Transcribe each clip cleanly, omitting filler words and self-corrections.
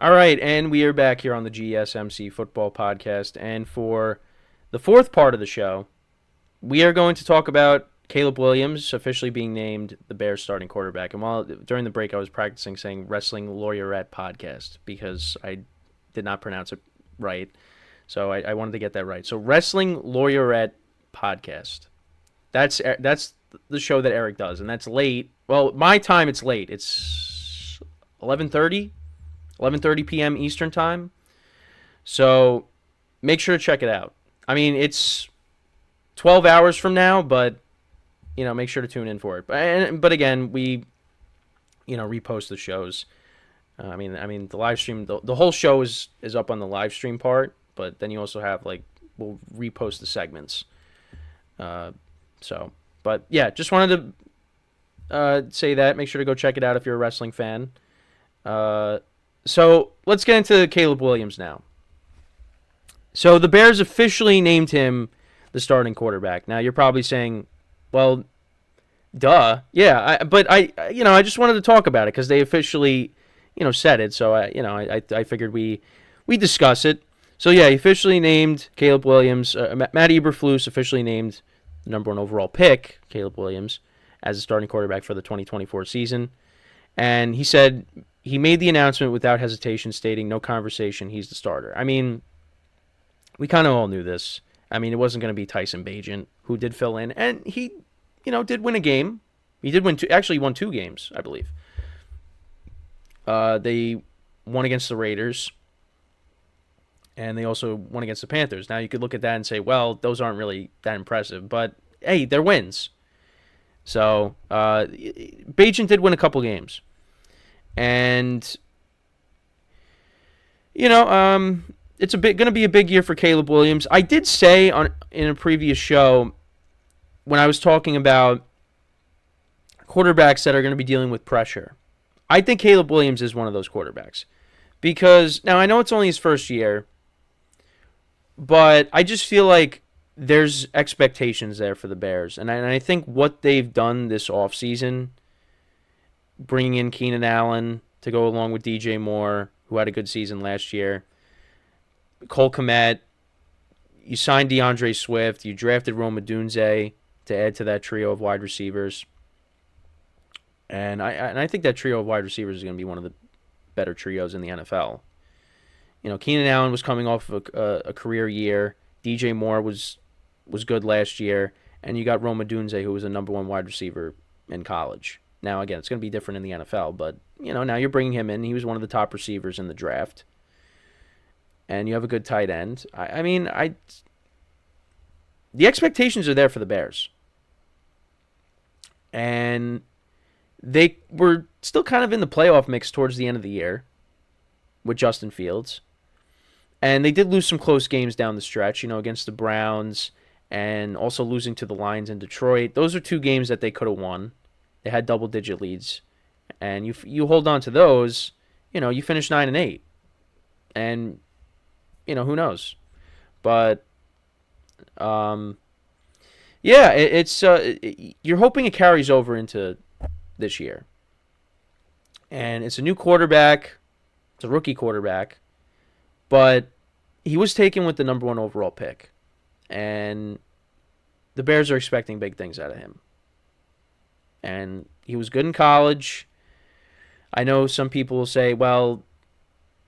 All right, and we are back here on the GSMC Football Podcast. And for the fourth part of the show, we are going to talk about Caleb Williams officially being named the Bears starting quarterback. And while during the break I was practicing saying Wrestling Lawyerette Podcast because I did not pronounce it right. So I wanted to get that right. So Wrestling Lawyerette Podcast. That's the show that Eric does, and that's late. Well, my time it's late. It's 11:30 p.m. Eastern time. So make sure to check it out. I mean, it's 12 hours from now, but make sure to tune in for it. But again, we repost the shows. I mean the live stream, the whole show is up on the live stream part, but then you also have we'll repost the segments. But yeah, just wanted to say that. Make sure to go check it out if you're a wrestling fan. So let's get into Caleb Williams now. So the Bears officially named him the starting quarterback. Now you're probably saying, well, duh. Yeah, but I just wanted to talk about it because they officially, said it. So I figured we discuss it. So yeah, he officially named Caleb Williams. Matt Eberflus officially named the number 1 overall pick, Caleb Williams, as the starting quarterback for the 2024 season. And he said he made the announcement without hesitation, stating, "No conversation, he's the starter." I mean, we kind of all knew this. I mean, it wasn't going to be Tyson Bagent, who did fill in, and he, did win a game. He did win he won 2 games, I believe. They won against the Raiders, and they also won against the Panthers. Now, you could look at that and say, well, those aren't really that impressive, but hey, they're wins. So, Bagent did win a couple games. And, it's going to be a big year for Caleb Williams. I did say in a previous show when I was talking about quarterbacks that are going to be dealing with pressure, I think Caleb Williams is one of those quarterbacks. Because, now I know it's only his first year, but I just feel like there's expectations there for the Bears. And I think what they've done this offseason, bringing in Keenan Allen to go along with D.J.Moore, who had a good season last year, Cole Kmet, you signed DeAndre Swift, you drafted Rome Odunze to add to that trio of wide receivers. And I think that trio of wide receivers is going to be one of the better trios in the NFL. Keenan Allen was coming off of a career year. DJ Moore was good last year. And you got Rome Odunze, who was a number 1 wide receiver in college. Now, again, it's going to be different in the NFL. But, now you're bringing him in. He was one of the top receivers in the draft. And you have a good tight end. The expectations are there for the Bears. And they were still kind of in the playoff mix towards the end of the year with Justin Fields. And they did lose some close games down the stretch, against the Browns and also losing to the Lions in Detroit. Those are 2 games that they could have won. They had double-digit leads. And you hold on to those, you finish 9-8. And, who knows? But, yeah, it's you're hoping it carries over into this year. And it's a new quarterback. It's a rookie quarterback. But he was taken with the number 1 overall pick. And the Bears are expecting big things out of him. And he was good in college. I know some people will say, well,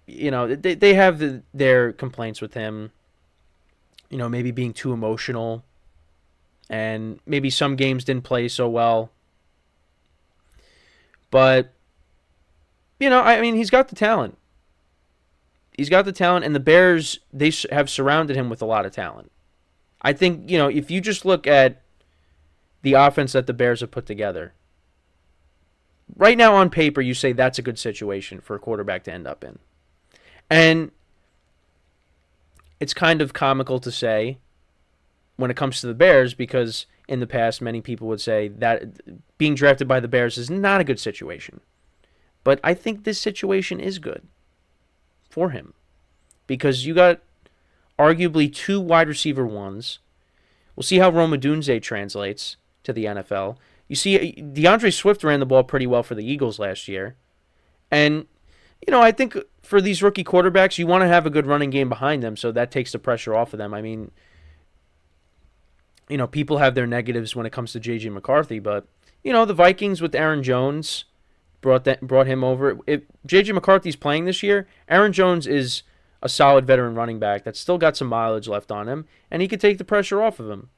they have their complaints with him. Maybe being too emotional. And maybe some games didn't play so well. But, he's got the talent. He's got the talent, and the Bears, they have surrounded him with a lot of talent. I think, if you just look at the offense that the Bears have put together, right now on paper, you say that's a good situation for a quarterback to end up in. And it's kind of comical to say when it comes to the Bears because in the past, many people would say that being drafted by the Bears is not a good situation. But I think this situation is good for him because you got arguably 2 wide receiver 1s. We'll see how Rome Odunze translates to the NFL. You see, DeAndre Swift ran the ball pretty well for the Eagles last year. And, I think for these rookie quarterbacks, you want to have a good running game behind them, so that takes the pressure off of them. I mean, people have their negatives when it comes to J.J. McCarthy, but, the Vikings with Aaron Jones brought him over. If J.J. McCarthy's playing this year, Aaron Jones is a solid veteran running back that's still got some mileage left on him, and he could take the pressure off of him.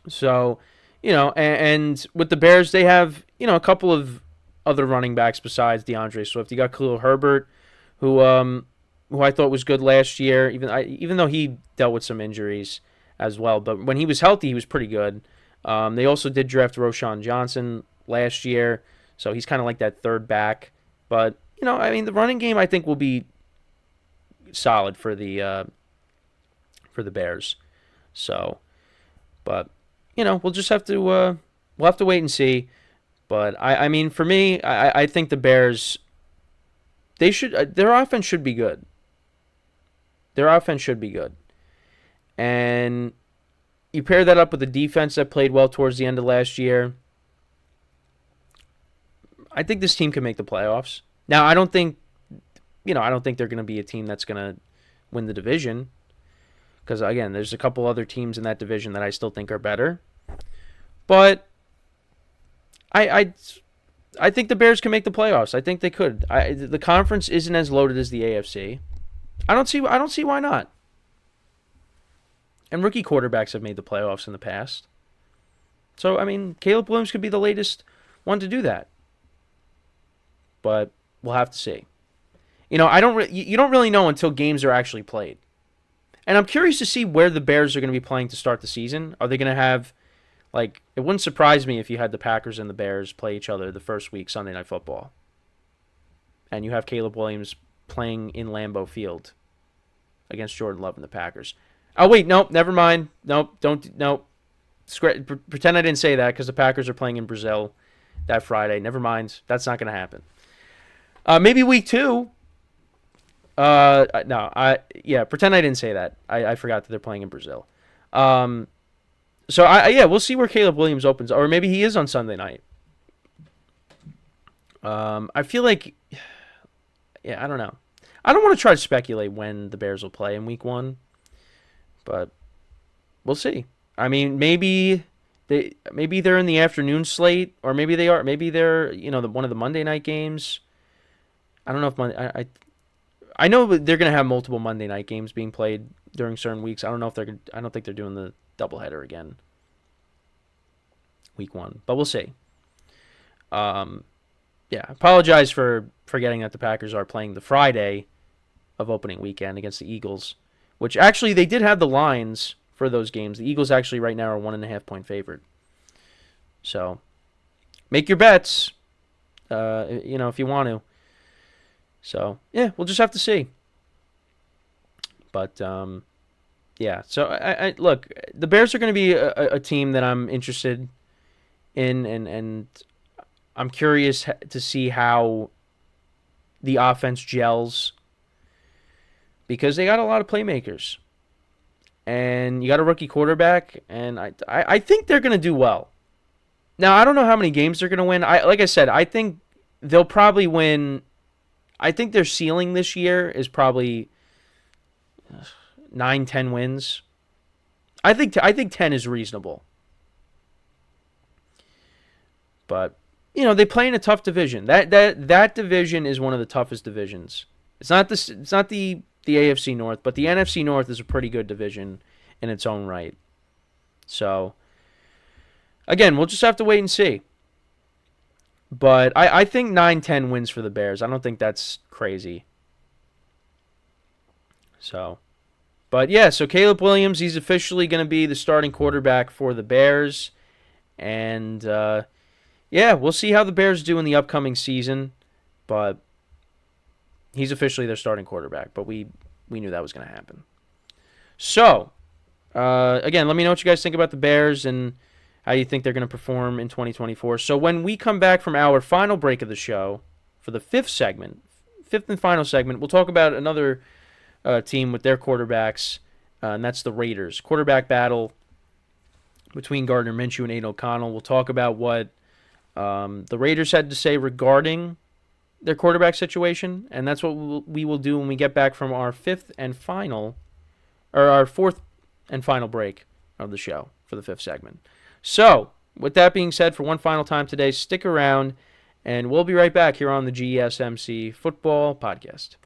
So, and with the Bears, they have, a couple of other running backs besides DeAndre Swift. You got Khalil Herbert, who I thought was good last year, even though he dealt with some injuries as well. But when he was healthy, he was pretty good. They also did draft Roshan Johnson last year, so he's kind of like that third back. But, the running game I think will be solid for the Bears. So, but, we'll just have to we'll have to wait and see. But I mean, for me, I think the Bears, their offense should be good. Their offense should be good. And you pair that up with the defense that played well towards the end of last year, I think this team can make the playoffs. Now, I don't think they're going to be a team that's going to win the division. Because, again, there's a couple other teams in that division that I still think are better. But I think the Bears can make the playoffs. I think they could. The conference isn't as loaded as the AFC. I don't see why not. And rookie quarterbacks have made the playoffs in the past. So, I mean, Caleb Williams could be the latest one to do that. But we'll have to see. You don't really know until games are actually played. And I'm curious to see where the Bears are going to be playing to start the season. Are they going to have, it wouldn't surprise me if you had the Packers and the Bears play each other the first week, Sunday Night Football. And you have Caleb Williams playing in Lambeau Field against Jordan Love and the Packers. Oh, wait, nope, never mind. Nope, nope. Pretend I didn't say that because the Packers are playing in Brazil that Friday. Never mind. That's not going to happen. Maybe week 2. Pretend I didn't say that. I forgot that they're playing in Brazil. We'll see where Caleb Williams opens, or maybe he is on Sunday night. I feel like, I don't know. I don't want to try to speculate when the Bears will play in week 1, but we'll see. I mean, maybe they're in the afternoon slate, or maybe they are. Maybe they're one of the Monday night games. I don't know if I know they're going to have multiple Monday night games being played during certain weeks. I don't know if I don't think they're doing the doubleheader again. Week 1, but we'll see. Apologize for forgetting that the Packers are playing the Friday of opening weekend against the Eagles, which actually they did have the lines for those games. The Eagles actually right now are 1.5 point favorite. So make your bets, if you want to. So, we'll just have to see. But, so I look, the Bears are going to be a team that I'm interested in, and I'm curious to see how the offense gels, because they got a lot of playmakers. And you got a rookie quarterback, and I think they're going to do well. Now, I don't know how many games they're going to win. Like I said, I think they'll probably win. I think their ceiling this year is probably 9-10 wins. I think 10 is reasonable. But they play in a tough division. That division is one of the toughest divisions. It's not the AFC North, but the NFC North is a pretty good division in its own right. So again, we'll just have to wait and see. But I think 9-10 wins for the Bears. I don't think that's crazy. So Caleb Williams, he's officially going to be the starting quarterback for the Bears. And, we'll see how the Bears do in the upcoming season. But he's officially their starting quarterback. But we knew that was going to happen. So, again, let me know what you guys think about the Bears and how you think they're going to perform in 2024. So when we come back from our final break of the show, for the fifth and final segment, we'll talk about another team with their quarterbacks, and that's the Raiders. Quarterback battle between Gardner Minshew and Aiden O'Connell. We'll talk about what the Raiders had to say regarding their quarterback situation, and that's what we will do when we get back from our fourth and final break of the show for the fifth segment. So, with that being said, for one final time today, stick around, and we'll be right back here on the GSMC Football Podcast.